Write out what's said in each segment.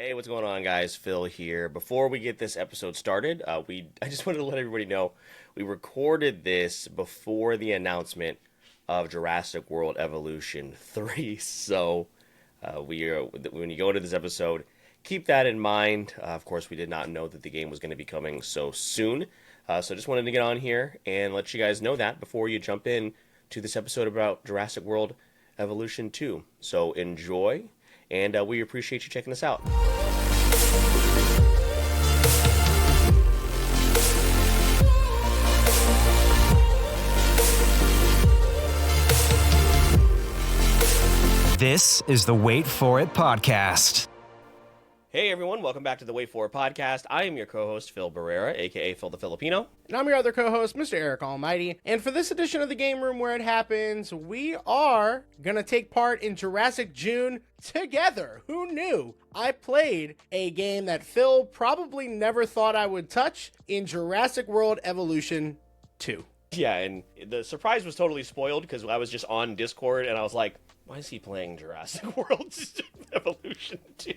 Hey, what's going on, guys? Phil here. Before we get this episode started, I just wanted to let everybody know we recorded this before the announcement of Jurassic World Evolution 3. So, when you go to this episode, keep that in mind. Of course, we did not know that the game was going to be coming so soon. So, just wanted to get on here and let you guys know that before you jump in to this episode about Jurassic World Evolution 2. So, enjoy, and we appreciate you checking us out. This is the Wait For It podcast. Hey everyone, welcome back to the Wait For It podcast. I am your co-host, Phil Barrera, aka Phil the Filipino. And I'm your other co-host, Mr. Eric Almighty. And for this edition of the Game Room Where It Happens, we are going to take part in Jurassic June together. Who knew? I played a game that Phil probably never thought I would touch in Jurassic World Evolution 2. Yeah, and the surprise was totally spoiled because I was just on Discord and I was like, why is he playing Jurassic World Evolution 2?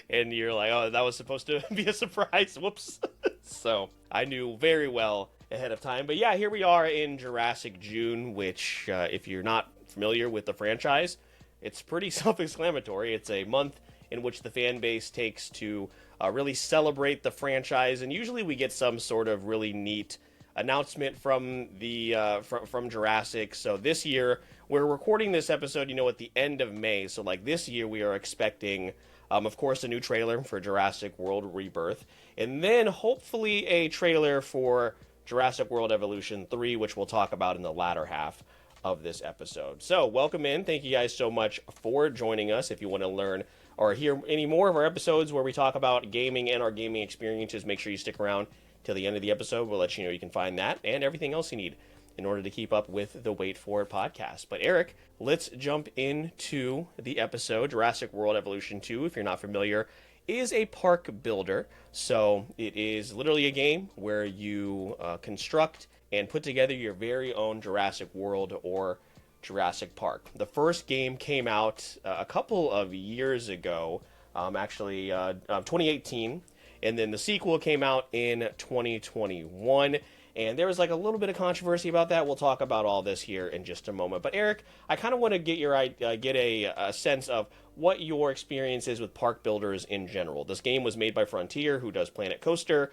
And you're like, oh, that was supposed to be a surprise. Whoops. So I knew very well ahead of time. But yeah, here we are in Jurassic June, which if you're not familiar with the franchise, it's pretty self-explanatory. It's a month in which the fan base takes to really celebrate the franchise. And usually we get some sort of really neat announcement from the from Jurassic. So this year, we're recording this episode, at the end of May. So like this year, we are expecting, of course, a new trailer for Jurassic World Rebirth. And then hopefully a trailer for Jurassic World Evolution 3, which we'll talk about in the latter half of this episode. So welcome in. Thank you guys so much for joining us. If you want to learn or hear any more of our episodes where we talk about gaming and our gaming experiences, make sure you stick around till the end of the episode. We'll let you know you can find that and everything else you need in order to keep up with the Wait For It podcast. But Eric, let's jump into the episode. Jurassic World Evolution 2, if you're not familiar, is a park builder. So it is literally a game where you construct and put together your very own Jurassic World or Jurassic Park. The first game came out a couple of years ago, 2018. And then the sequel came out in 2021. And there was like a little bit of controversy about that. We'll talk about all this here in just a moment. But Eric, I kind of want to get a sense of what your experience is with park builders in general. This game was made by Frontier, who does Planet Coaster,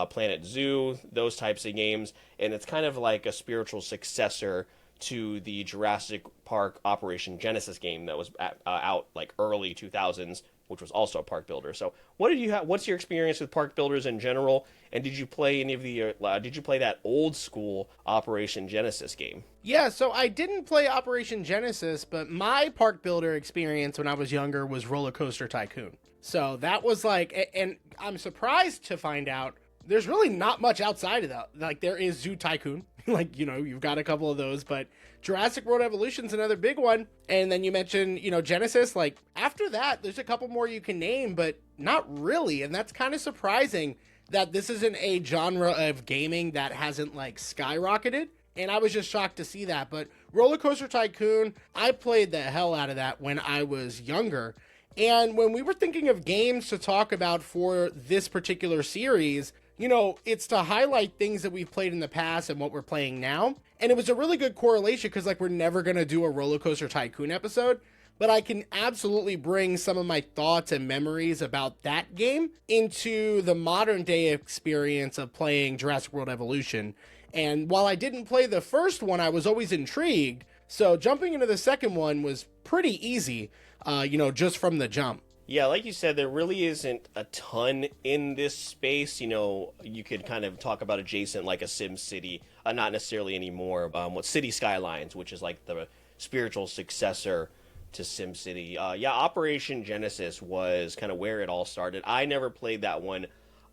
Planet Zoo, those types of games. And it's kind of like a spiritual successor to the Jurassic Park Operation Genesis game that was out like early 2000s, which was also a park builder. So what's your experience with park builders in general? And did you play did you play that old school Operation Genesis game? Yeah, so I didn't play Operation Genesis, but my park builder experience when I was younger was Roller Coaster Tycoon. So that was like, and I'm surprised to find out there's really not much outside of that. Like there is Zoo Tycoon, like, you've got a couple of those, but Jurassic World Evolution's another big one. And then you mentioned, Genesis, like after that, there's a couple more you can name, but not really. And that's kind of surprising that this isn't a genre of gaming that hasn't like skyrocketed. And I was just shocked to see that. But Roller Coaster Tycoon, I played the hell out of that when I was younger. And when we were thinking of games to talk about for this particular series, it's to highlight things that we've played in the past and what we're playing now. And it was a really good correlation because like we're never going to do a Roller Coaster Tycoon episode, but I can absolutely bring some of my thoughts and memories about that game into the modern day experience of playing Jurassic World Evolution. And while I didn't play the first one, I was always intrigued. So jumping into the second one was pretty easy, just from the jump. Yeah, like you said, there really isn't a ton in this space. You could kind of talk about adjacent like a Sim City, not necessarily anymore. City Skylines, which is like the spiritual successor to Sim City. Operation Genesis was kind of where it all started. I never played that one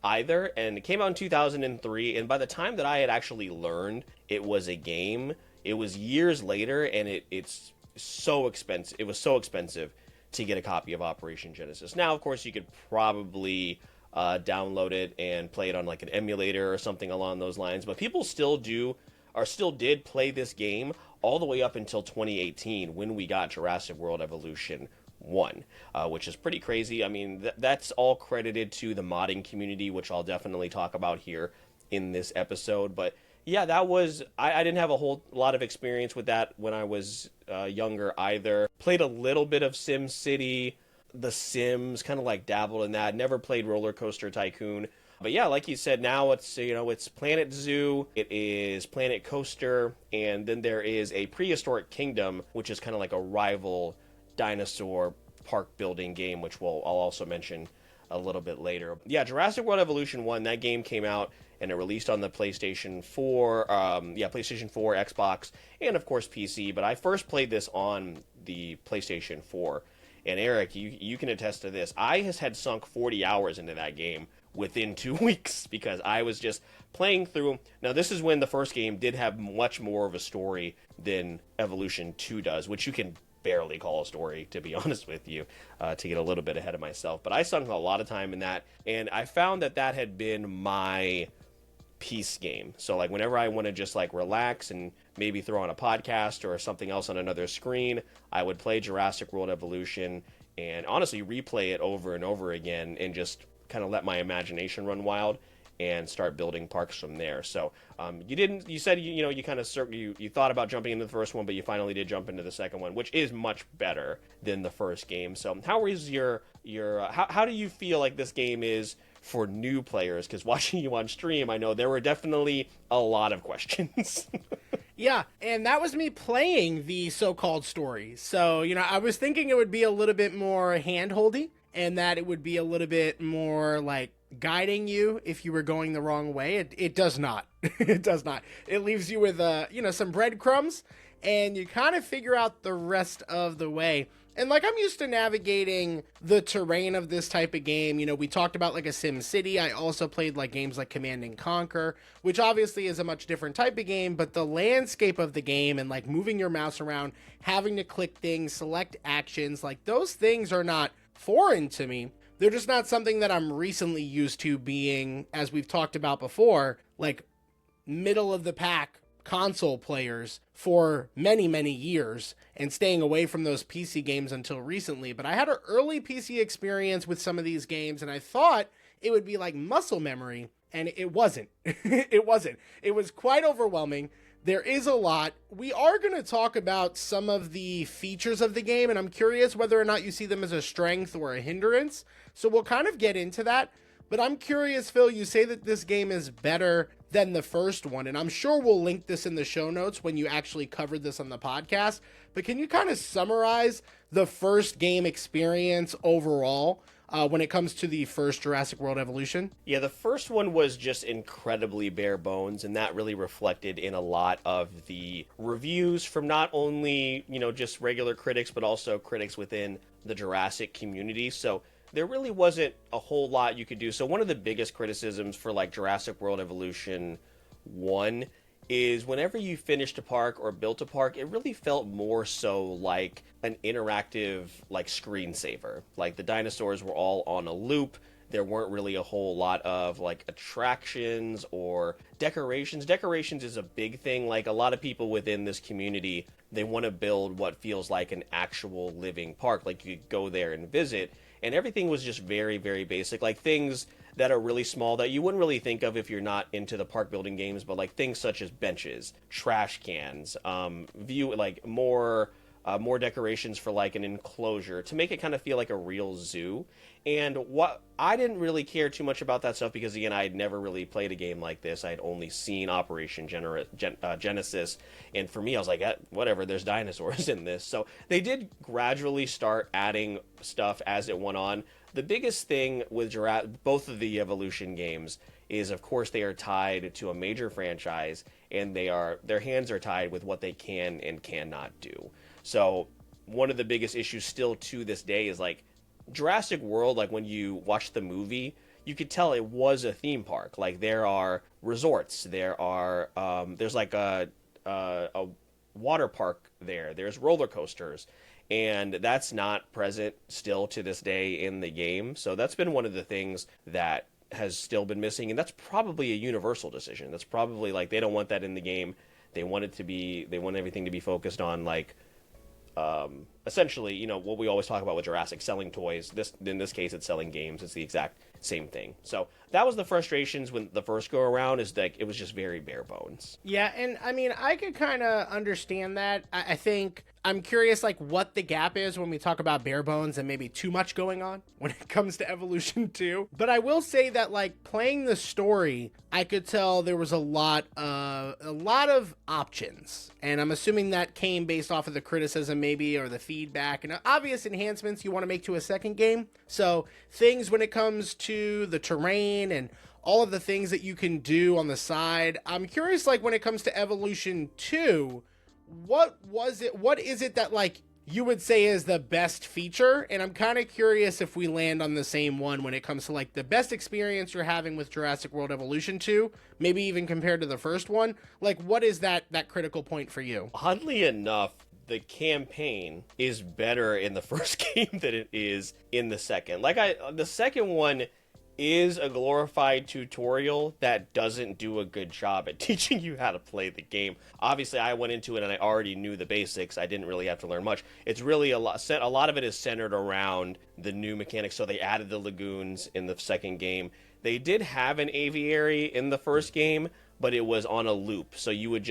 either, and it came out in 2003. And by the time that I had actually learned it was a game, it was years later, and it's so expensive. It was so expensive to get a copy of Operation Genesis. Now, of course, you could probably download it and play it on like an emulator or something along those lines. But people still did play this game all the way up until 2018 when we got Jurassic World Evolution 1, which is pretty crazy. I mean, that's all credited to the modding community, which I'll definitely talk about here in this episode. But yeah, that was, I didn't have a whole lot of experience with that when I was younger either. Played a little bit of Sim City, The Sims, kind of like dabbled in that. Never played Roller Coaster Tycoon. But yeah, like you said, now it's, it's Planet Zoo, it is Planet Coaster, and then there is a Prehistoric Kingdom, which is kind of like a rival dinosaur park building game, which I'll also mention a little bit later. Yeah, Jurassic World Evolution 1, that game came out and it released on the PlayStation 4, PlayStation 4, Xbox, and of course PC. But I first played this on the PlayStation 4. And Eric, you can attest to this. I had sunk 40 hours into that game within 2 weeks because I was just playing through. Now, this is when the first game did have much more of a story than Evolution 2 does, which you can barely call a story, to be honest with you, to get a little bit ahead of myself. But I sunk a lot of time in that, and I found that had been my peace game. So like whenever I want to just like relax and maybe throw on a podcast or something else on another screen, I would play Jurassic World Evolution and honestly replay it over and over again and just kind of let my imagination run wild and start building parks from there. So you said you kind of you thought about jumping into the first one, but you finally did jump into the second one, which is much better than the first game. So how is how do you feel like this game is for new players? Because watching you on stream, I know there were definitely a lot of questions. Yeah, and that was me playing the so-called story. So, I was thinking it would be a little bit more hand-holdy and that it would be a little bit more like guiding you if you were going the wrong way. It does not. It does not. It leaves you with, some breadcrumbs and you kind of figure out the rest of the way. And like I'm used to navigating the terrain of this type of game. We talked about like a Sim City. I also played like games like Command and Conquer, which obviously is a much different type of game, but the landscape of the game and like moving your mouse around, having to click things, select actions, like those things are not foreign to me. They're just not something that I'm recently used to being, as we've talked about before, like middle of the pack console players for many, many years and staying away from those PC games until recently. But I had an early PC experience with some of these games and I thought it would be like muscle memory, and it wasn't. It wasn't. It was quite overwhelming. There is a lot. We are going to talk about some of the features of the game, and I'm curious whether or not you see them as a strength or a hindrance. So we'll kind of get into that. But I'm curious, Phil, you say that this game is better than the first one, and I'm sure we'll link this in the show notes when you actually covered this on the podcast. But can you kind of summarize the first game experience overall when it comes to the first Jurassic World Evolution? Yeah, the first one was just incredibly bare bones, and that really reflected in a lot of the reviews from not only, just regular critics, but also critics within the Jurassic community. So there really wasn't a whole lot you could do. So one of the biggest criticisms for like Jurassic World Evolution 1 is whenever you finished a park or built a park, it really felt more so like an interactive like screensaver. Like the dinosaurs were all on a loop. There weren't really a whole lot of like attractions or decorations. Decorations is a big thing. Like a lot of people within this community, they want to build what feels like an actual living park. Like you could go there and visit. And everything was just very, very basic. Like things that are really small that you wouldn't really think of if you're not into the park building games, but like things such as benches, trash cans, more decorations for like an enclosure to make it kind of feel like a real zoo. And what I didn't really care too much about that stuff because again, I had never really played a game like this. I had only seen Operation Genesis, and for me, I was like, whatever. There's dinosaurs in this, so they did gradually start adding stuff as it went on. The biggest thing with both of the Evolution games is, of course, they are tied to a major franchise, and their hands are tied with what they can and cannot do. So one of the biggest issues still to this day is like Jurassic World, like when you watch the movie, you could tell it was a theme park. Like there are resorts, there's like a water park there, there's roller coasters, and that's not present still to this day in the game. So that's been one of the things that has still been missing, and that's probably a Universal decision. That's probably like they don't want that in the game. They want everything to be focused on like essentially, what we always talk about with Jurassic, selling toys. In this case, it's selling games. It's the exact same thing. So that was the frustrations when the first go around, is that it was just very bare bones. Yeah, and I mean, I could kind of understand that. I think I'm curious, like, what the gap is when we talk about bare bones and maybe too much going on when it comes to Evolution 2. But I will say that, like, playing the story, I could tell there was a lot of options. And I'm assuming that came based off of the criticism, maybe, or the feedback and obvious enhancements you want to make to a second game. So things when it comes to the terrain and all of the things that you can do on the side. I'm curious, like, when it comes to Evolution 2, what is it that, like, you would say is the best feature? And I'm kind of curious if we land on the same one when it comes to, like, the best experience you're having with Jurassic World Evolution 2, maybe even compared to the first one. Like, what is that critical point for you? Oddly enough, the campaign is better in the first game than it is in the second. The second one is a glorified tutorial that doesn't do a good job at teaching you how to play the game. Obviously, I went into it and I already knew the basics. I didn't really have to learn much. It's really a lot of it is centered around the new mechanics. So they added the lagoons in the second game. They did have an aviary in the first game, but it was on a loop. So you would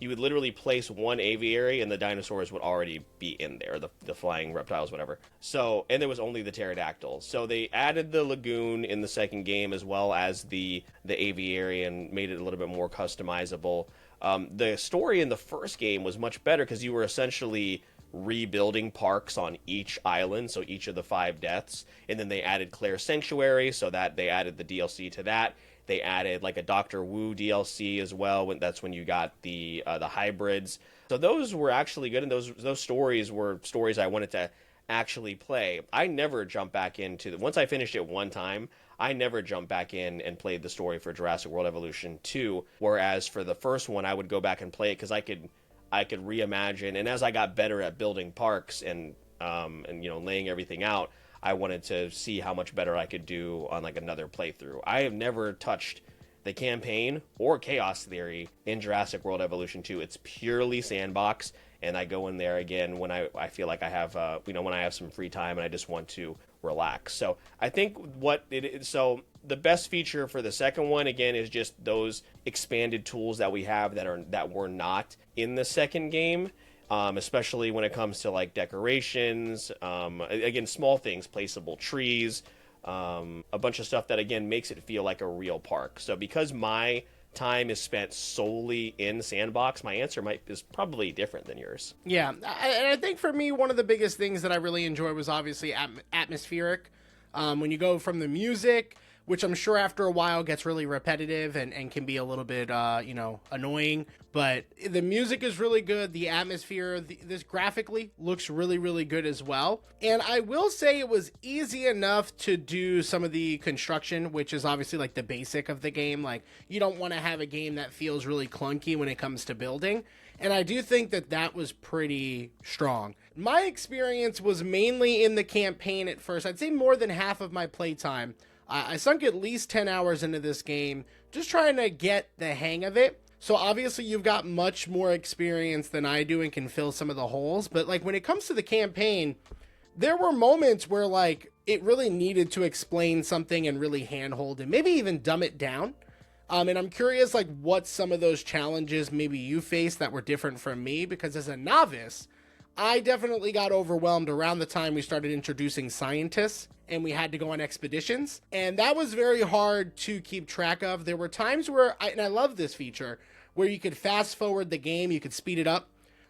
literally place one aviary and the dinosaurs would already be in there, the flying reptiles, whatever. So, and there was only the pterodactyls. So they added the lagoon in the second game as well as the aviary and made it a little bit more customizable. The story in the first game was much better because you were essentially rebuilding parks on each island, so each of the 5 deaths. And then they added Claire's Sanctuary, so that they added the DLC to that. They added like a Dr. Wu DLC as well. That's when you got the hybrids. So those were actually good, and those stories were stories I wanted to actually play. I never jumped back into once I finished it one time, I never jumped back in and played the story for Jurassic World Evolution 2. Whereas for the first one, I would go back and play it because I could reimagine. And as I got better at building parks and laying everything out, I wanted to see how much better I could do on like another playthrough. I have never touched the campaign or Chaos Theory in Jurassic World Evolution 2. It's purely sandbox, and I go in there again when I feel like I have when I have some free time and I just want to relax. So I think the best feature for the second one again is just those expanded tools that we have that were not in the second game. Especially when it comes to like decorations, again, small things, placeable trees, a bunch of stuff that again makes it feel like a real park. So because my time is spent solely in sandbox, my answer is probably different than yours. Yeah, and I think for me, one of the biggest things that I really enjoyed was obviously atmospheric. When you go from the music, which I'm sure after a while gets really repetitive and can be a little bit, annoying. But the music is really good. The atmosphere, this graphically looks really, really good as well. And I will say it was easy enough to do some of the construction, which is obviously like the basic of the game. Like, you don't want to have a game that feels really clunky when it comes to building. And I do think that was pretty strong. My experience was mainly in the campaign at first. I'd say more than half of my playtime. I sunk at least 10 hours into this game, just trying to get the hang of it. So obviously you've got much more experience than I do and can fill some of the holes. But like when it comes to the campaign, there were moments where like it really needed to explain something and really handhold and maybe even dumb it down. And I'm curious like what some of those challenges maybe you faced that were different from me, because as a novice, I definitely got overwhelmed around the time we started introducing scientists and we had to go on expeditions. And that was very hard to keep track of. There were times where, and I love this feature, where you could fast forward the game, you could speed it up,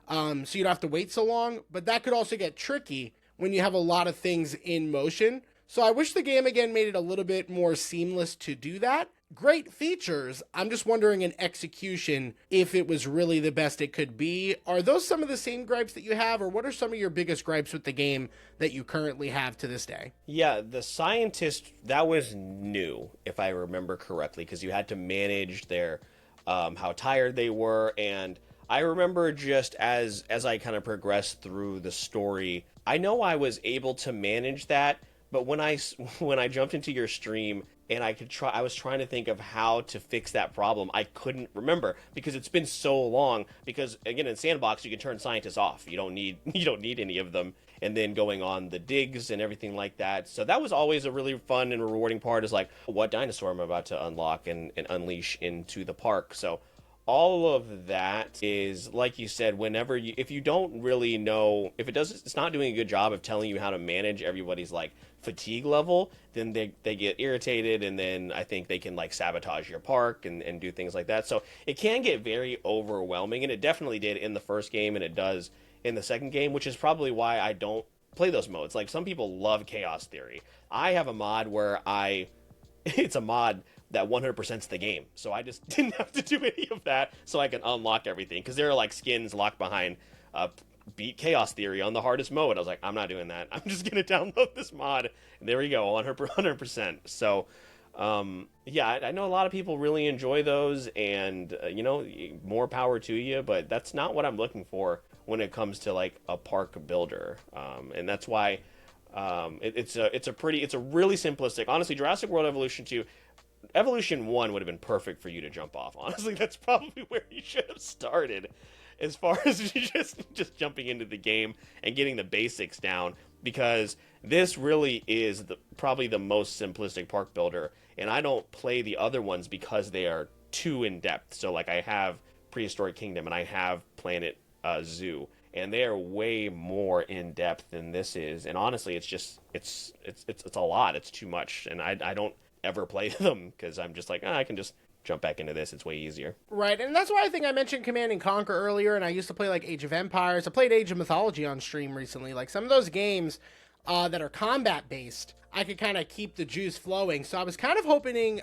so you don't have to wait so long. But that could also get tricky when you have a lot of things in motion. So I wish the game again made it a little bit more seamless to do that. Great features. I'm just wondering in execution if it was really the best it could be. Are those some of the same gripes that you have, or what are some of your biggest gripes with the game that you currently have to this day? Yeah, the scientist, that was new, if I remember correctly, because you had to manage their how tired they were. And I remember just as I kind of progressed through the story, I know I was able to manage that. But when I jumped into your stream and I was trying to think of how to fix that problem, I couldn't remember because it's been so long. Because again, in Sandbox, you can turn scientists off. You don't need any of them. and then going on the digs and everything like that. So that was always a really fun and rewarding part, is like, what dinosaur am I about to unlock and unleash into the park? So all of that is, like you said, whenever if you don't really know, if it's not doing a good job of telling you how to manage everybody's like fatigue level, then they get irritated, and then I think they can like sabotage your park and do things like that. So it can get very overwhelming, and it definitely did in the first game, and it does in the second game, which is probably why I don't play those modes. Like, some people love Chaos Theory. I have a mod where it's a mod that 100%'s the game. So I just didn't have to do any of that so I can unlock everything. Because there are like skins locked behind beat Chaos Theory on the hardest mode. I was like, I'm not doing that. I'm just going to download this mod. And there we go, 100%. So, yeah, I know a lot of people really enjoy those, and, more power to you. But that's not what I'm looking for when it comes to like a park builder. And that's why it's a really simplistic. Honestly, Jurassic World Evolution 2, Evolution 1 would have been perfect for you to jump off. Honestly, that's probably where you should have started, as far as just jumping into the game and getting the basics down, because this really is probably the most simplistic park builder, and I don't play the other ones because they are too in-depth. So, like, I have Prehistoric Kingdom and I have Planet Zoo, and they are way more in-depth than this is, and honestly, it's a lot. It's too much, and I don't ever play them because I'm just like, I can just jump back into this. It's way easier. Right, and that's why I think I mentioned Command and Conquer earlier, and I used to play like Age of Empires. I played Age of Mythology on stream recently. Like, some of those games that are combat based, I could kind of keep the juice flowing. So I was kind of hoping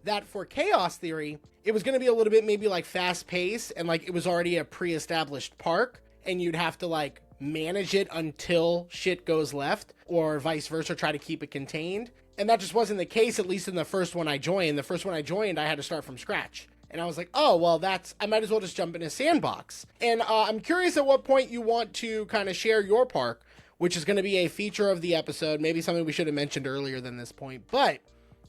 that for Chaos Theory, it was going to be a little bit maybe like fast paced, and like it was already a pre-established park, and you'd have to like manage it until shit goes left, or vice versa, try to keep it contained. And that just wasn't the case, at least in the first one I joined. The first one I joined, I had to start from scratch. And I was like, oh, well, I might as well just jump in a sandbox. And I'm curious at what point you want to kind of share your park, which is going to be a feature of the episode, maybe something we should have mentioned earlier than this point. But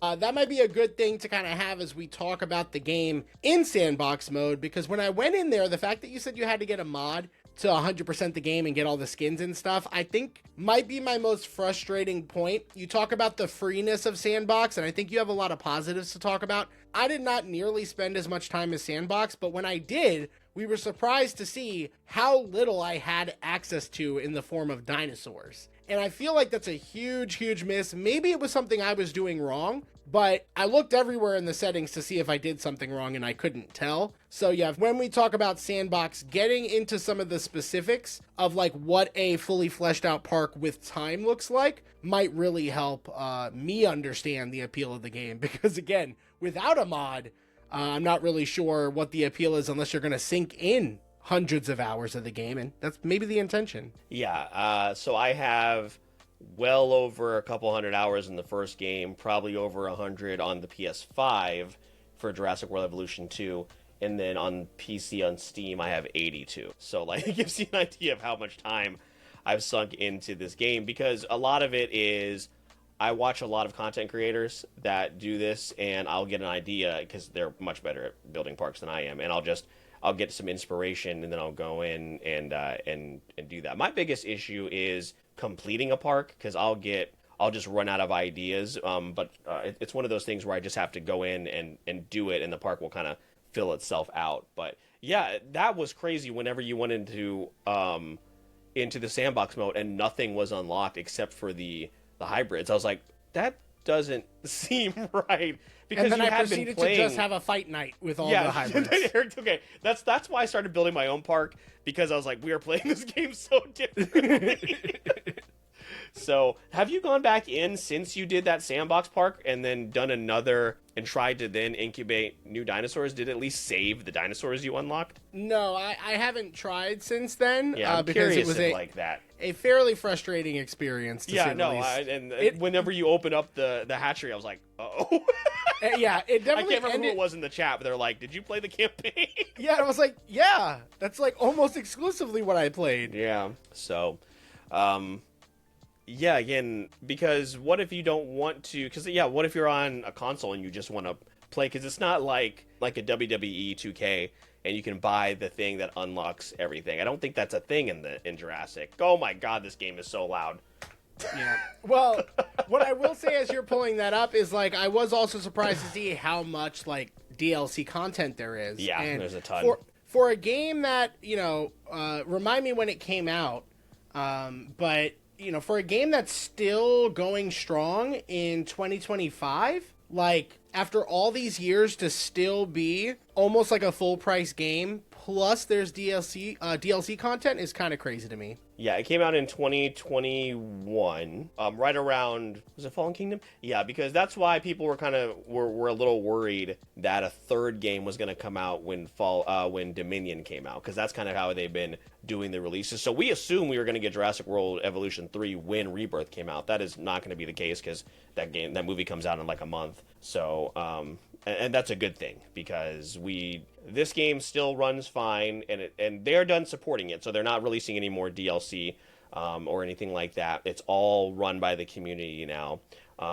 that might be a good thing to kind of have as we talk about the game in sandbox mode, because when I went in there, the fact that you said you had to get a mod to 100% the game and get all the skins and stuff, I think might be my most frustrating point. You talk about the freeness of Sandbox, and I think you have a lot of positives to talk about. I did not nearly spend as much time as Sandbox, but when I did, we were surprised to see how little I had access to in the form of dinosaurs. And I feel like that's a huge, huge miss. Maybe it was something I was doing wrong, but I looked everywhere in the settings to see if I did something wrong, and I couldn't tell. So yeah, when we talk about Sandbox, getting into some of the specifics of like what a fully fleshed out park with time looks like might really help me understand the appeal of the game. Because again, without a mod, I'm not really sure what the appeal is unless you're going to sink in hundreds of hours of the game, and that's maybe the intention. Yeah, so I have well over a couple hundred hours in the first game, probably over 100 on the PS5 for Jurassic World Evolution 2, and then on PC on Steam I have 82. So like, it gives you an idea of how much time I've sunk into this game, because a lot of it is I watch a lot of content creators that do this, and I'll get an idea because they're much better at building parks than I am, and I'll get some inspiration, and then I'll go in and do that. My biggest issue is completing a park, because I'll just run out of ideas. But it's one of those things where I just have to go in and do it, and the park will kind of fill itself out. But yeah, that was crazy whenever you went into the sandbox mode and nothing was unlocked except for the hybrids. I was like, that doesn't seem right. Because and then you I had proceeded been playing... to just have a fight night with all the hybrids. Okay, that's why I started building my own park, because I was like, we are playing this game so differently. So, have you gone back in since you did that sandbox park and then done another and tried to then incubate new dinosaurs? Did it at least save the dinosaurs you unlocked? No, I haven't tried since then. Yeah, I'm because curious it was like that. A fairly frustrating experience, to say the least. Whenever you open up the hatchery, I was like, uh-oh. Yeah, it definitely I can't remember who it was in the chat, but they're like, did you play the campaign? Yeah, I was like, yeah, that's like almost exclusively what I played. Yeah, so, yeah, again, because what if you don't want to, because, yeah, what if you're on a console and you just want to play, because it's not like a WWE 2K, and you can buy the thing that unlocks everything. I don't think that's a thing in Jurassic. Oh my god, this game is so loud. Yeah. Well, what I will say as you're pulling that up is, like, I was also surprised to see how much, like, DLC content there is. Yeah, and there's a ton. For a game that, remind me when it came out, but, for a game that's still going strong in 2025, like, after all these years to still be almost like a full price game, plus there's DLC content is kind of crazy to me. Yeah, it came out in 2021, right around, was it Fallen Kingdom? Yeah, because that's why people were were a little worried that a third game was going to come out when Dominion came out, because that's kind of how they've been doing the releases. So we assumed we were going to get Jurassic World Evolution 3 when Rebirth came out. That is not going to be the case, because that movie comes out in like a month. So, and that's a good thing, because this game still runs fine, and they're done supporting it, so they're not releasing any more DLC or anything like that. It's all run by the community now,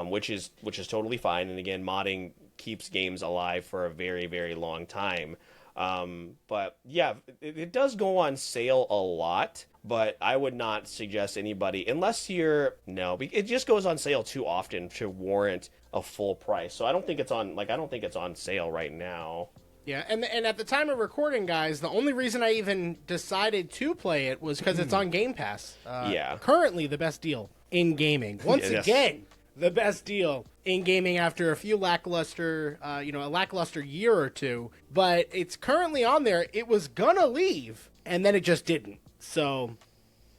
which is totally fine. And again, modding keeps games alive for a very, very long time. But yeah, it does go on sale a lot, but I would not suggest anybody, unless it just goes on sale too often to warrant a full price. So I don't think it's on sale right now. Yeah, and at the time of recording, guys, the only reason I even decided to play it was because it's on Game Pass. Yeah. Currently the best deal in gaming. Once again, the best deal in gaming after a few lackluster, a lackluster year or two. But it's currently on there. It was gonna leave, and then it just didn't. So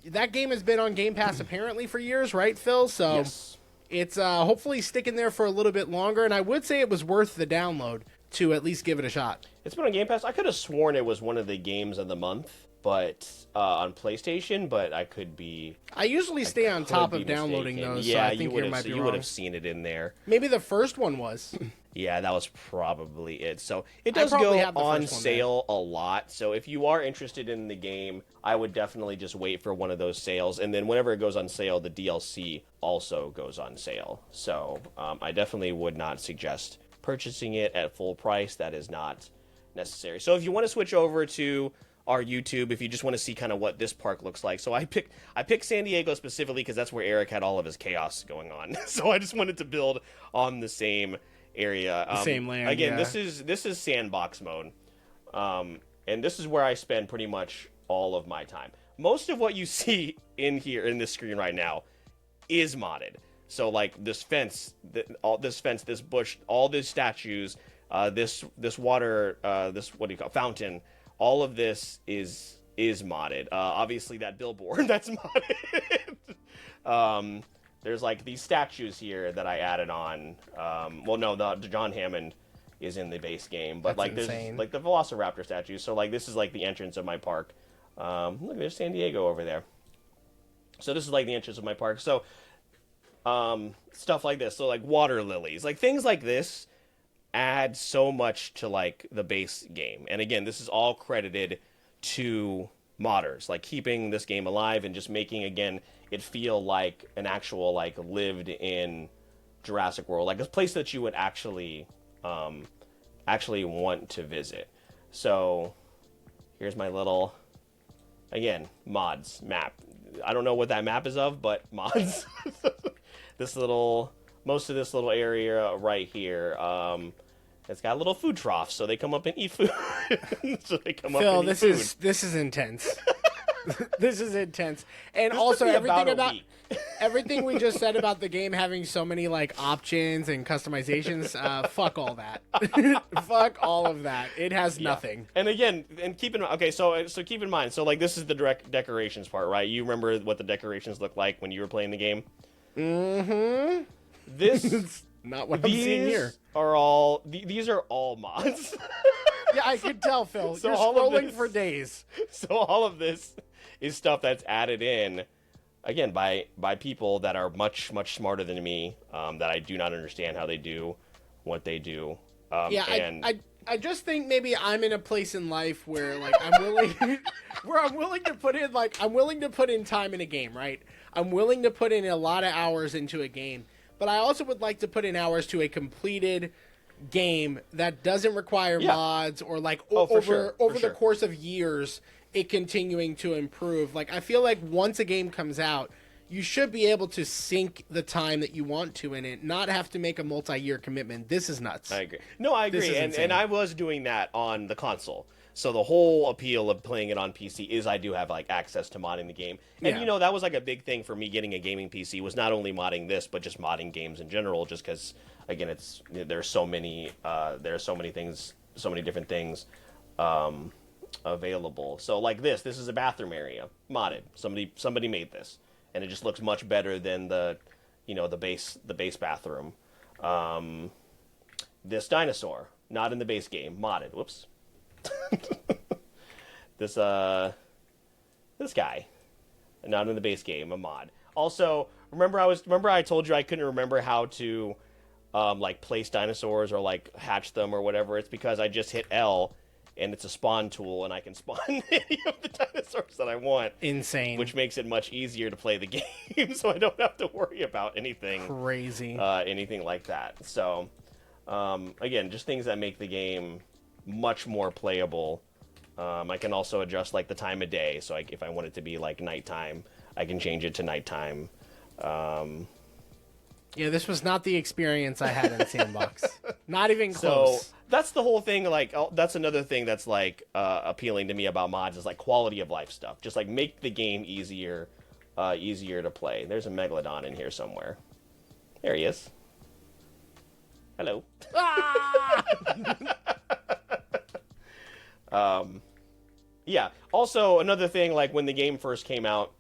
that game has been on Game Pass apparently for years, right, Phil? So yes. It's hopefully sticking there for a little bit longer, and I would say it was worth the download to at least give it a shot. It's been on Game Pass. I could have sworn it was one of the games of the month, but on PlayStation, but I could be... I usually stay on top of downloading those, yeah, so I think you might be wrong. You would have seen it in there. Maybe the first one was. Yeah, that was probably it. So it does go on sale a lot. So if you are interested in the game, I would definitely just wait for one of those sales. And then whenever it goes on sale, the DLC also goes on sale. So I definitely would not suggest purchasing it at full price. That is not necessary. So if you want to switch over to our YouTube, if you just want to see kind of what this park looks like. So I picked San Diego specifically because that's where Eric had all of his chaos going on. So I just wanted to build on the same area. Same land. Again, yeah. this is sandbox mode. And this is where I spend pretty much all of my time. Most of what you see in here in this screen right now is modded. So like this fence, this bush, all these statues, this water, fountain, all of this is modded. Obviously that billboard, that's modded. There's like these statues here that I added on. The John Hammond is in the base game, but that's there's insane. like the Velociraptor statues. So like this is like the entrance of my park. Look, there's San Diego over there. So this is like the entrance of my park. So stuff like this, so like water lilies, like things like this add so much to like the base game. And again, this is all credited to modders, like keeping this game alive and just making, again, it feel like an actual like lived in Jurassic World, like a place that you would actually want to visit. So here's my little, again, mods map. I don't know what that map is of, but mods. Most of this little area right here, it's got little food troughs, so they come up and eat food. Phil, this is intense. This is intense. And this also everything we just said about the game having so many like options and customizations, fuck all that. Fuck all of that. It has nothing. And again, keep in mind, so like this is the direct decorations part, right? You remember what the decorations look like when you were playing the game? Mm-hmm. This not what I'm seeing here. These are all mods. Yeah, I could tell, Phil. So you're scrolling for days. So all of this is stuff that's added in, again, by people that are much, much smarter than me, that I do not understand how they do what they do. I just think maybe I'm in a place in life where like I'm willing to put in time in a game, right? I'm willing to put in a lot of hours into a game, but I also would like to put in hours to a completed game that doesn't require mods or like for over sure. the course of years it continuing to improve. Like I feel like once a game comes out, you should be able to sink the time that you want to in it, not have to make a multi-year commitment. This is nuts. I agree. No, I agree. And I was doing that on the console. So the whole appeal of playing it on PC is I do have like access to modding the game. And you know, that was like a big thing for me getting a gaming PC was not only modding this, but just modding games in general, just because again, there's so many things, so many different things available. So like this is a bathroom area, modded. Somebody made this, and it just looks much better than the base bathroom. This dinosaur, not in the base game, modded. Whoops. This guy, not in the base game, a mod. Also, remember I told you I couldn't remember how to like place dinosaurs or like hatch them or whatever. It's because I just hit L and it's a spawn tool and I can spawn any of the dinosaurs that I want. Insane. Which makes it much easier to play the game, so I don't have to worry about anything crazy, anything like that. So again, just things that make the game much more playable. I can also adjust like the time of day, so if I want it to be like nighttime, I can change it to nighttime. Yeah, this was not the experience I had in Sandbox. Not even close. So that's the whole thing. Like, that's another thing that's like appealing to me about mods is like quality of life stuff. Just like make the game easier to play. There's a megalodon in here somewhere. There he is. Hello. Yeah. Also, another thing, like when the game first came out,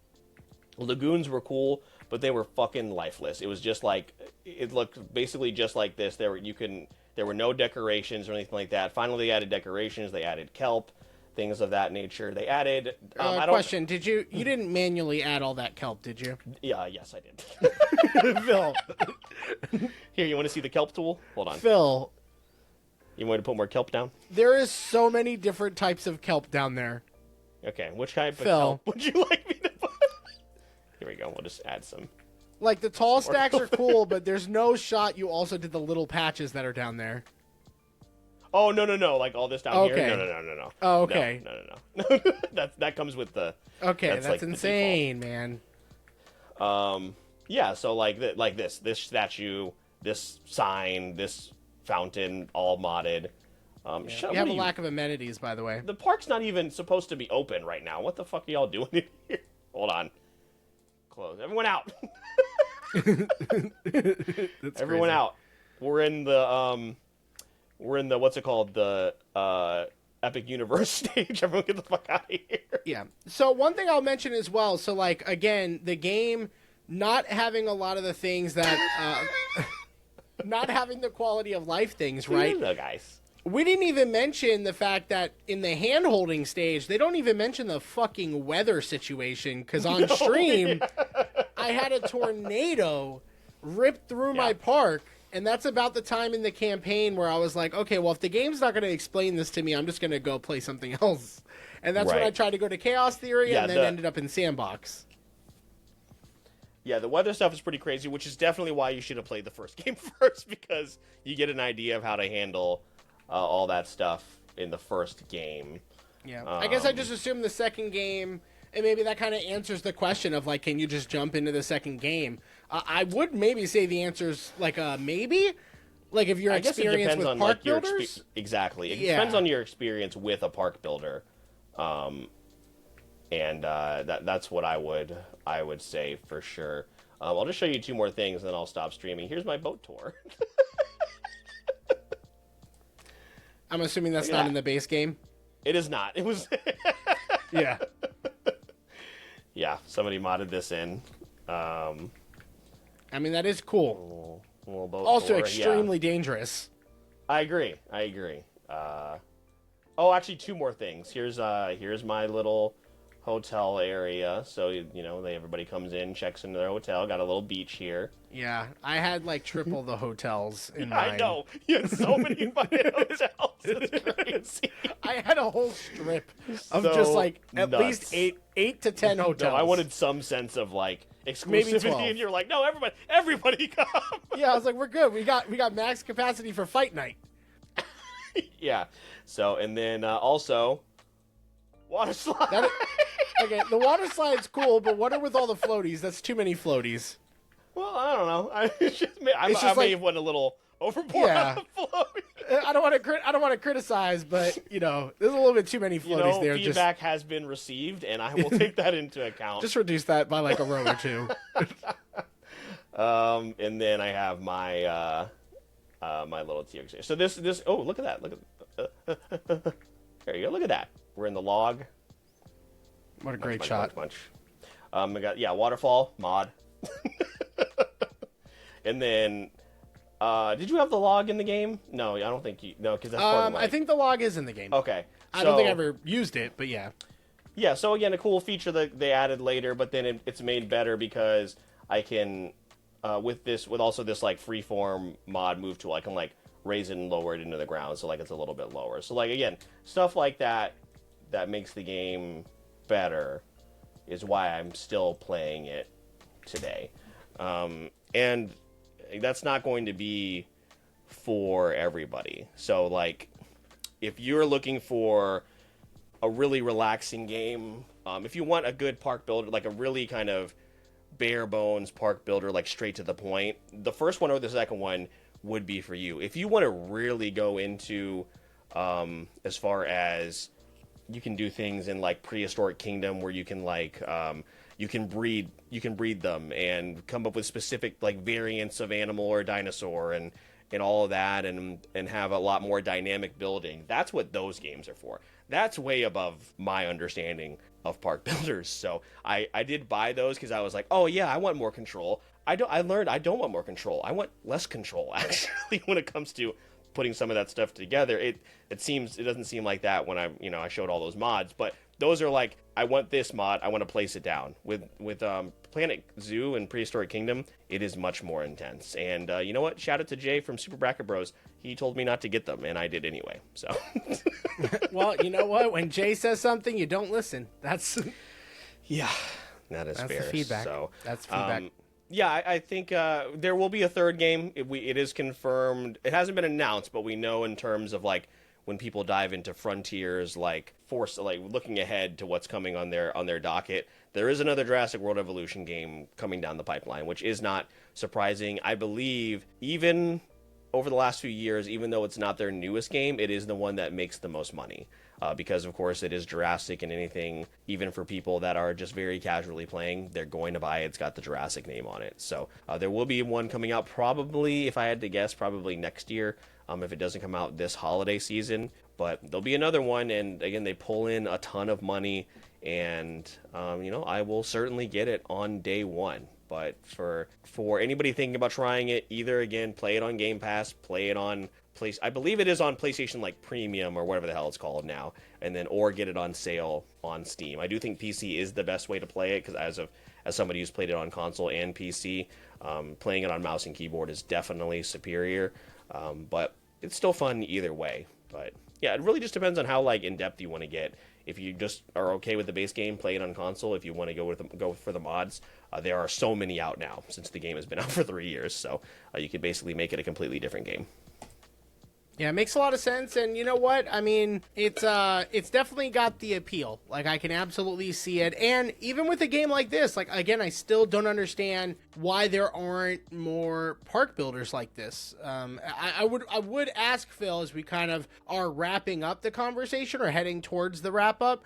lagoons were cool, but they were fucking lifeless. It was just like, it looked basically just like this. There were no decorations or anything like that. Finally, they added decorations. They added kelp, things of that nature. They added. Question: you didn't manually add all that kelp, did you? Yeah. Yes, I did. Phil. Here, you want to see the kelp tool? Hold on. Phil. You want to put more kelp down? There is so many different types of kelp down there. Okay, which type of Phil. kelp would you like me to put? Here we go. We'll just add some. Like, the tall stacks are cool, but there's no shot you also did the little patches that are down there. Oh, no. Like, all this down here? No. Oh, okay. No. that comes with the... Okay, that's like insane, man. Yeah, so, like this statue, this sign, this fountain, all modded. You have a lack of amenities, by the way. The park's not even supposed to be open right now. What the fuck are y'all doing in here? Hold on. Close. Everyone out. Everyone out. We're in the what's it called? The Epic Universe stage. Everyone get the fuck out of here. Yeah. So one thing I'll mention as well, so like again, the game not having a lot of the things that not having the quality of life things, right? No, guys. We didn't even mention the fact that in the hand-holding stage, they don't even mention the fucking weather situation, because on stream, I had a tornado rip through my park, and that's about the time in the campaign where I was like, okay, well, if the game's not going to explain this to me, I'm just going to go play something else. And that's when I tried to go to Chaos Theory and then ended up in Sandbox. Yeah, the weather stuff is pretty crazy, which is definitely why you should have played the first game first, because you get an idea of how to handle all that stuff in the first game. Yeah, I guess I just assumed the second game, and maybe that kind of answers the question of, like, can you just jump into the second game? I would maybe say the answer's, like, maybe? Like, if your experience with park builders? Exactly. It depends on your experience with a park builder. And that's what I would say for sure. I'll just show you two more things, and then I'll stop streaming. Here's my boat tour. I'm assuming that's not in the base game? It is not. It was... Yeah. Yeah, somebody modded this in. I mean, that is cool. Little boat also tour. extremely dangerous. I agree. Oh, actually, two more things. Here's my little hotel area. So, everybody comes in, checks into their hotel. Got a little beach here. Yeah, I had like triple the hotels in mine. I know. You had so many fucking hotels. It's crazy. I had a whole strip of just like at least eight to 10 hotels. No, I wanted some sense of like, exclusivity, 12. and you're like, no, everybody come. Yeah, I was like, we're good. We got max capacity for fight night. Yeah. So, and then also, water slide. Okay, the water slide's cool, but what are with all the floaties? That's too many floaties. Well, I don't know. I may have went a little overboard on the floaty. I don't want to criticize, but there's a little bit too many floaties there. Feedback has been received, and I will take that into account. Just reduce that by like a row or two. And then I have my my little T-Rex here. So this. Oh, look at that! Look at. There you go. Look at that. We're in the log. What a great shot! I got waterfall mod. And then, did you have the log in the game? No, I don't think you. No, because that's part of my... I think the log is in the game. Okay. I don't think I ever used it, but yeah. Yeah, so again, a cool feature that they added later, but then it's made better because I can, with also this like freeform mod move tool, I can like raise it and lower it into the ground, so like it's a little bit lower. So like again, stuff like that makes the game better is why I'm still playing it today. And that's not going to be for everybody. So like if you're looking for a really relaxing game, if you want a good park builder, like a really kind of bare bones park builder, like straight to the point, the first one or the second one would be for you. If you want to really go into as far as you can do things in like Prehistoric Kingdom where you can like you can breed them and come up with specific like variants of animal or dinosaur and all of that and have a lot more dynamic building. That's what those games are for. That's way above my understanding of park builders. So I did buy those because I was like, oh yeah, I want more control. I learned I don't want more control. I want less control actually when it comes to putting some of that stuff together. It doesn't seem like that when I showed all those mods, but those are like, I want this mod, I want to place it down. With Planet Zoo and Prehistoric Kingdom, it is much more intense. And you know what? Shout out to Jay from Super Bracket Bros. He told me not to get them, and I did anyway. So, well, you know what? When Jay says something, you don't listen. That's yeah, that's fair. The feedback. So, that's feedback. Yeah, I think there will be a third game. It is confirmed. It hasn't been announced, but we know in terms of like when people dive into Frontiers, like looking ahead to what's coming on their docket, there is another Jurassic World Evolution game coming down the pipeline, which is not surprising. I believe even over the last few years, even though it's not their newest game, it is the one that makes the most money. Because, of course, it is Jurassic, and anything, even for people that are just very casually playing, they're going to buy it. It's got the Jurassic name on it. So there will be one coming out probably, if I had to guess, probably next year, if it doesn't come out this holiday season. But there'll be another one, and again, they pull in a ton of money, and, I will certainly get it on day one. But for anybody thinking about trying it, either, again, play it on Game Pass, play it on I believe it is on PlayStation like Premium or whatever the hell it's called now, and then or get it on sale on Steam. I do think PC is the best way to play it because as somebody who's played it on console and PC, playing it on mouse and keyboard is definitely superior. But it's still fun either way. But yeah, it really just depends on how like in depth you want to get. If you just are okay with the base game, play it on console. If you want to go for the mods, there are so many out now since the game has been out for 3 years. So you could basically make it a completely different game. Yeah, it makes a lot of sense, and you know what? I mean, it's definitely got the appeal. Like, I can absolutely see it, and even with a game like this, like, again, I still don't understand why there aren't more park builders like this. I would ask Phil, as we kind of are wrapping up the conversation or heading towards the wrap-up,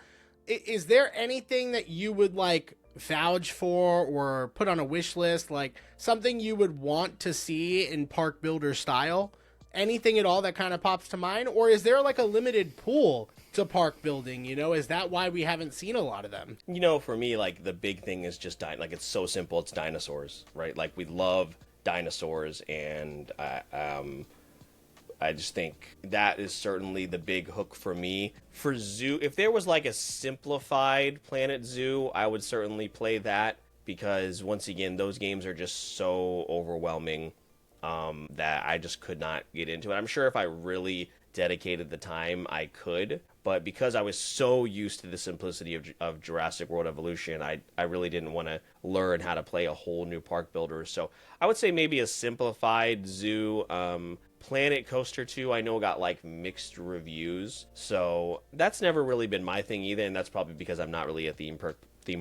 is there anything that you would, like, vouch for or put on a wish list, like, something you would want to see in park builder style? Anything at all that kind of pops to mind? Or is there like a limited pool to park building? Is that why we haven't seen a lot of them? For me, like the big thing is just like it's so simple. It's dinosaurs, right? Like we love dinosaurs, and I just think that is certainly the big hook for me. For Zoo, if there was like a simplified Planet Zoo, I would certainly play that because once again, those games are just so overwhelming. That I just could not get into it. I'm sure if I really dedicated the time I could. But because I was so used to the simplicity of Jurassic World Evolution, I really didn't want to learn how to play a whole new park builder. So I would say maybe a simplified zoo. Planet Coaster 2, I know, got like mixed reviews. So that's never really been my thing either. And that's probably because I'm not really a theme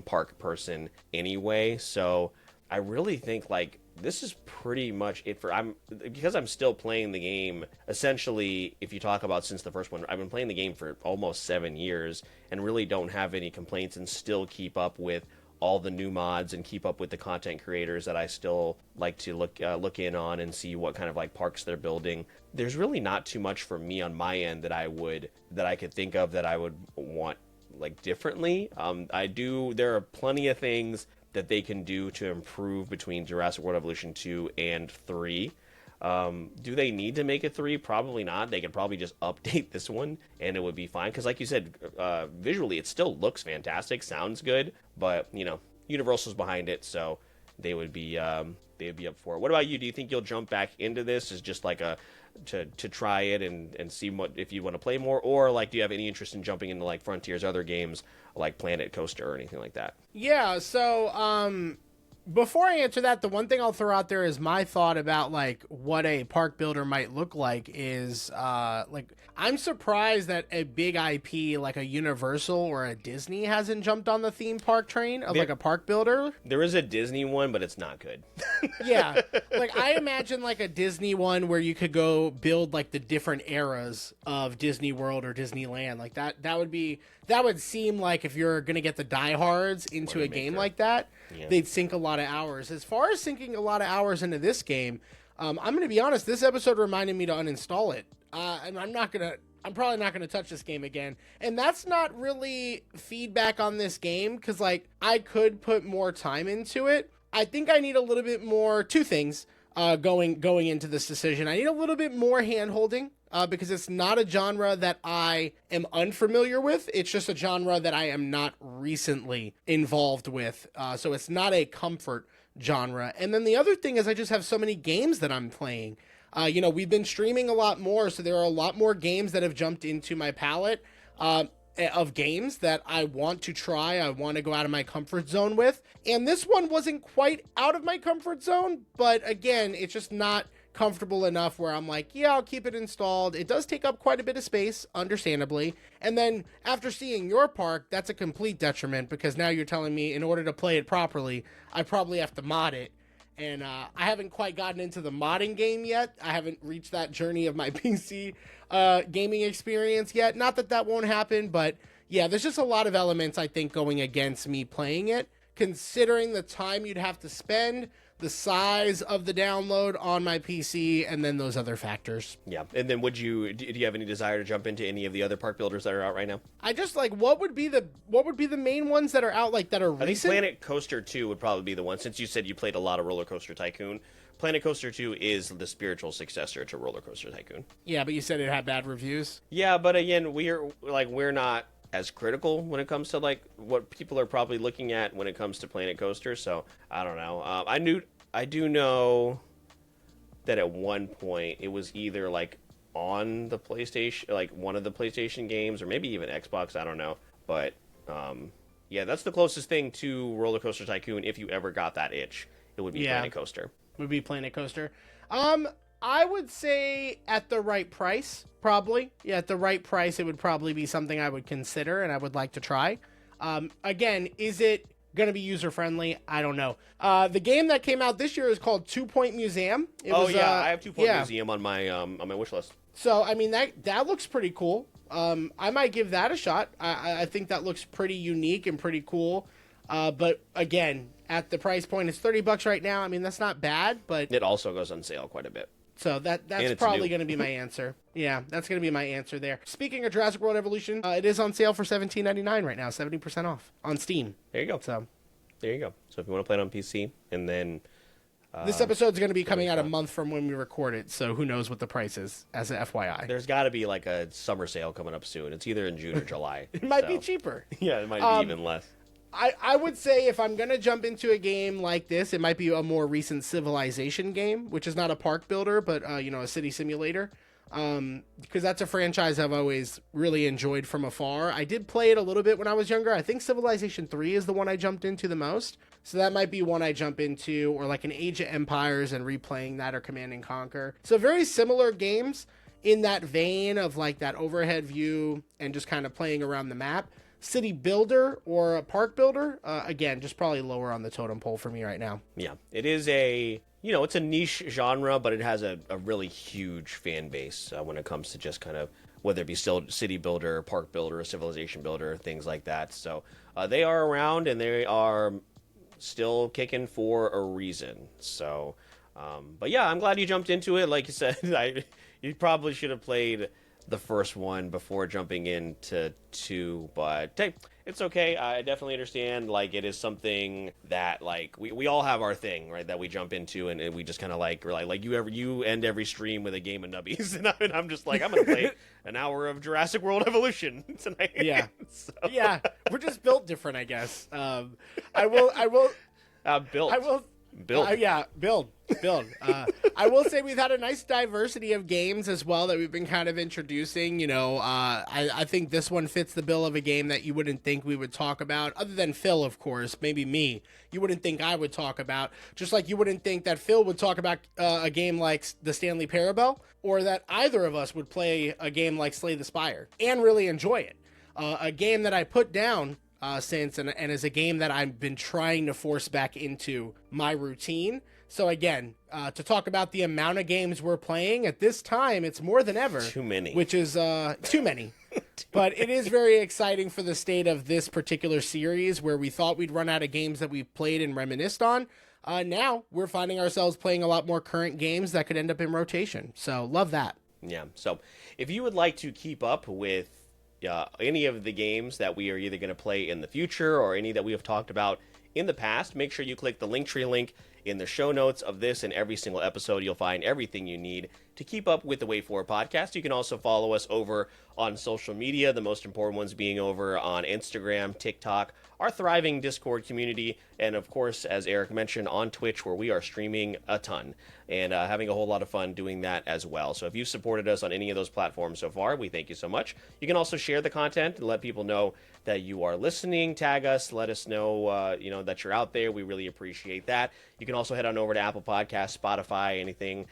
park person anyway. So I really think like this is pretty much it for because I'm still playing the game. Essentially, if you talk about since the first one, I've been playing the game for almost 7 years and really don't have any complaints and still keep up with all the new mods and keep up with the content creators that I still like to look in on and see what kind of like parks they're building. There's really not too much for me on my end that I could think of that I would want like differently. There are plenty of things that they can do to improve between Jurassic World Evolution 2 and 3. Do they need to make a 3? Probably not. They could probably just update this one and it would be fine. Because like you said, visually it still looks fantastic, sounds good, but you know, Universal's behind it, so they would be up for it. What about you? Do you think you'll jump back into this as just like to try it and see what if you want to play more, or like do you have any interest in jumping into like Frontier's other games like Planet Coaster or anything like that? Yeah, so before I answer that, the one thing I'll throw out there is my thought about like what a park builder might look like is like I'm surprised that a big IP like a Universal or a Disney hasn't jumped on the theme park train of like a park builder. There is a Disney one, but it's not good. Yeah, like I imagine like a Disney one where you could go build like the different eras of Disney World or Disneyland. Like that would seem like if you're gonna get the diehards into a game like that, they'd sink a lot of hours. As far as sinking a lot of hours into this game, I'm gonna be honest. This episode reminded me to uninstall it, and I'm probably not gonna touch this game again. And that's not really feedback on this game because like I could put more time into it. I think I need a little bit more. Two things going into this decision. I need a little bit more hand holding. Because it's not a genre that I am unfamiliar with. It's just a genre that I am not recently involved with. So it's not a comfort genre. And then the other thing is I just have so many games that I'm playing. We've been streaming a lot more, so there are a lot more games that have jumped into my palette of games that I want to try, I want to go out of my comfort zone with. And this one wasn't quite out of my comfort zone, but again, it's just not comfortable enough where I'm like, yeah, I'll keep it installed. It does take up quite a bit of space, understandably. And then after seeing your park, that's a complete detriment because now you're telling me in order to play it properly, I probably have to mod it. And I haven't quite gotten into the modding game yet. I haven't reached that journey of my PC gaming experience yet. Not that that won't happen, but yeah, there's just a lot of elements I think going against me playing it, considering the time you'd have to spend, the size of the download on my PC, and then those other factors. Yeah, and then do you have any desire to jump into any of the other park builders that are out right now? I just like what would be the main ones that are out like that are recent? I think Planet Coaster 2 would probably be the one, since you said you played a lot of Roller Coaster Tycoon. Planet Coaster 2 is the spiritual successor to Roller Coaster Tycoon. Yeah, but you said it had bad reviews. Yeah, but again, we're not as critical when it comes to like what people are probably looking at when it comes to Planet Coaster, so I don't know. I do know that at one point it was either like on the PlayStation, like one of the PlayStation games, or maybe even Xbox, I don't know. But yeah, that's the closest thing to Roller Coaster Tycoon if you ever got that itch. It would be Planet Coaster. Would be Planet Coaster. I would say at the right price, probably. Yeah, at the right price, it would probably be something I would consider and I would like to try. Again, is it going to be user-friendly? I don't know. The game that came out this year is called 2 Point Museum. I have 2 Point Museum on my wish list. So, I mean, that looks pretty cool. I might give that a shot. I think that looks pretty unique and pretty cool. But again, at the price point, it's $30 right now. I mean, that's not bad, but it also goes on sale quite a bit. So that's probably going to be my answer. Yeah, that's going to be my answer there. Speaking of Jurassic World Evolution, it is on sale for $17.99 right now, 70% off on Steam. There you go. So there you go. So if you want to play it on PC, and then this episode's going to be coming out a month from when we record it, so who knows what the price is, as an FYI. There's got to be like a summer sale coming up soon. It's either in June or July. It might be cheaper. Yeah, it might be even less. I would say if I'm going to jump into a game like this, it might be a more recent Civilization game, which is not a park builder, but, a city simulator. because that's a franchise I've always really enjoyed from afar. I did play it a little bit when I was younger. I think Civilization 3 is the one I jumped into the most. So that might be one I jump into, or like an Age of Empires and replaying that, or Command and Conquer. So very similar games in that vein of like that overhead view and just kind of playing around the map. City Builder or a Park Builder, again, just probably lower on the totem pole for me right now. Yeah, it is it's a niche genre, but it has a really huge fan base when it comes to just kind of, whether it be still City Builder, Park Builder, Civilization Builder, things like that. So they are around, and they are still kicking for a reason. So, but yeah, I'm glad you jumped into it. Like you said, you probably should have played the first one before jumping into 2, but hey, it's okay. I definitely understand. Like, it is something that, like, we all have our thing, right, that we jump into, and we just kind of like, we're like you end every stream with a game of nubbies, and I'm just like, I'm gonna play an hour of Jurassic World Evolution tonight. Yeah. So. Yeah, we're just built different, I guess. Built. I will say we've had a nice diversity of games as well that we've been kind of introducing. I think this one fits the bill of a game that you wouldn't think we would talk about, other than Phil, of course, maybe me. You wouldn't think I would talk about, just like you wouldn't think that Phil would talk about a game like the Stanley Parable, or that either of us would play a game like Slay the Spire and really enjoy it. A game that I put down since, and is a game that I've been trying to force back into my routine. So again, to talk about the amount of games we're playing at this time, it's more than ever. Too many. Which is too many. But it is very exciting for the state of this particular series, where we thought we'd run out of games that we've played and reminisced on. Now we're finding ourselves playing a lot more current games that could end up in rotation. So love that. Yeah. So if you would like to keep up with any of the games that we are either going to play in the future, or any that we have talked about in the past, make sure you click the Linktree link in the show notes of this and every single episode. You'll find everything you need to keep up with the Wait For It podcast. You can also follow us over on social media, the most important ones being over on Instagram, TikTok, our thriving Discord community, and of course, as Eric mentioned, on Twitch, where we are streaming a ton and having a whole lot of fun doing that as well. So if you've supported us on any of those platforms so far, we thank you so much. You can also share the content and let people know that you are listening. Tag us, let us know, that you're out there. We really appreciate that. You can also head on over to Apple Podcasts, Spotify, anything,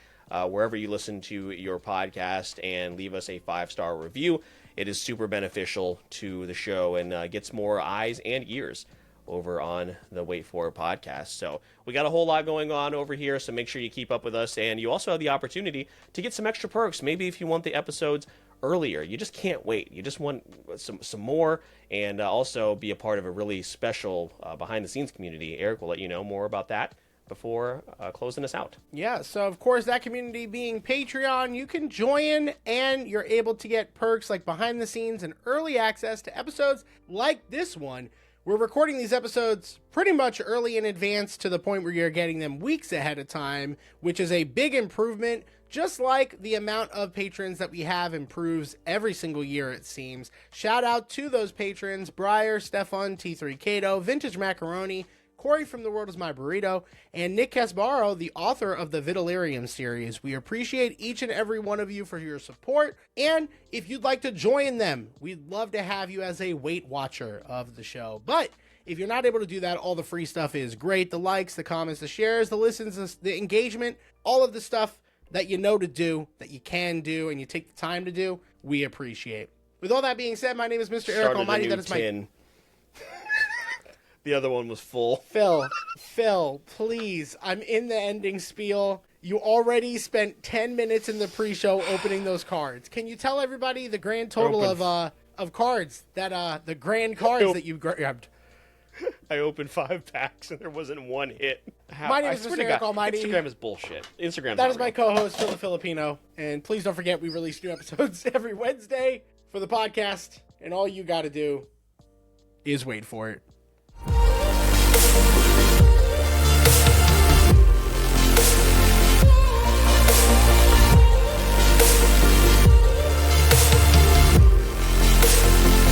wherever you listen to your podcast, and leave us a 5-star review. It is super beneficial to the show and gets more eyes and ears over on the Wait For It podcast. So we got a whole lot going on over here, so make sure you keep up with us, and you also have the opportunity to get some extra perks. Maybe if you want the episodes earlier, you just can't wait, you just want some more, and also be a part of a really special behind the scenes community. Eric will let you know more about that before closing us out. Yeah, so of course, that community being Patreon, you can join and you're able to get perks like behind the scenes and early access to episodes like this one. We're recording these episodes pretty much early in advance, to the point where you're getting them weeks ahead of time, which is a big improvement, just like the amount of patrons that we have improves every single year, it seems. Shout out to those patrons: Briar, Stefan, T3 Cato, Vintage Macaroni, Corey from The World Is My Burrito, and Nick Casbaro, the author of the Vitellarium series. We appreciate each and every one of you for your support, and if you'd like to join them, we'd love to have you as a Weight Watcher of the show. But if you're not able to do that, all the free stuff is great. The likes, the comments, the shares, the listens, the engagement, all of the stuff that you know to do, that you can do, and you take the time to do, we appreciate. With all that being said, my name is Mr. Eric Almighty. That is my... The other one was full. Phil, please. I'm in the ending spiel. You already spent 10 minutes in the pre-show opening those cards. Can you tell everybody the grand total of cards that the grand cards that you grabbed? I opened 5 packs and there wasn't one hit. My name is Mr. Eric Almighty. Instagram is bullshit. That is my co-host, Phil the Filipino. And please don't forget, we release new episodes every Wednesday for the podcast. And all you got to do is wait for it.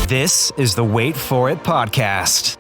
This is the Wait For It podcast.